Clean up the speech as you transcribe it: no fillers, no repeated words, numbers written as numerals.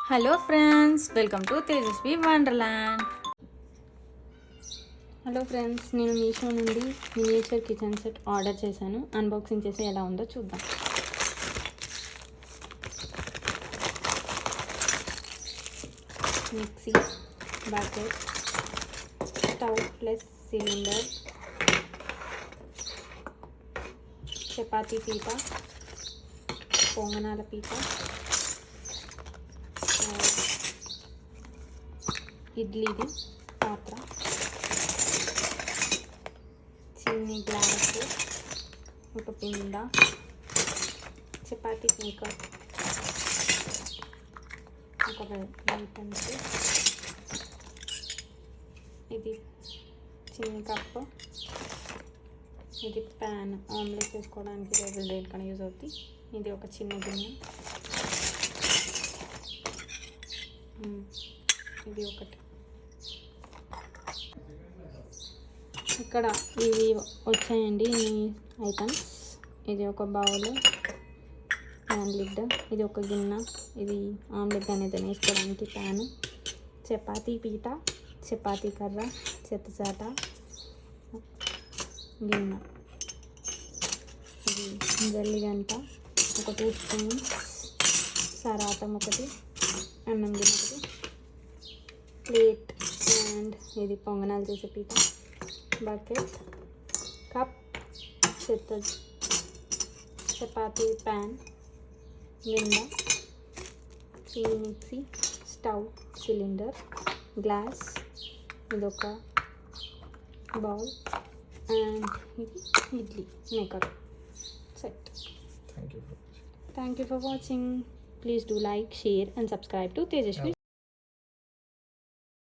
Hello friends, welcome to Tejaswi wonderland. Hello friends, నేను మీషో నుండి miniature kitchen set order చేశాను. Unboxing చేసి ఎలా ఉందో చూద్దాం. Mixie, bucket, stove plus cylinder, చపాతీ పీట, పొంగనాల పీట, ఇడ్లీది పాత్ర, చిన్ని గ్లాసు, ఒక పిండ, చపాతీ మేకర్, ఒక వెల్పన్స్, ఇది చిన్ని కప్పు, ఇది ప్యాన్ ఆమ్లెట్ చేసుకోవడానికి టేబుల్ దేనికైనా యూజ్ అవుతుంది. ఇది ఒక చిన్న గిన్నె, ఇది ఒకటి. ఇక్కడ ఇవి వచ్చాయండి ఈ ఐటమ్స్. ఇది ఒక బౌల్, ప్యాన్ లిడ్, ఇది ఒక గిన్నె, ఇది ఆమ్లెట్ అనేది వేసుకోవడానికి ప్యాను, చపాతీ పీట, చపాతీ కర్ర, చెత్తచాట, గిన్నె, ఇది జల్లిగంట, ఒక 2 స్పూన్స్, సరాతం ఒకటి, అన్నం గిన్నె ఒకటి, ప్లేట్ అండ్ ఇది పొంగనాలు చేసే పీట, బకెట్, కప్, చపాతీ ప్యాన్, గిన్నె, చిన్ని మిక్సీ, స్టవ్, సిలిండర్, గ్లాస్, ఇదొక బౌల్ అండ్ ఇది idli maker set. Thank you for watching. Please do like, share and subscribe to Tejasvi.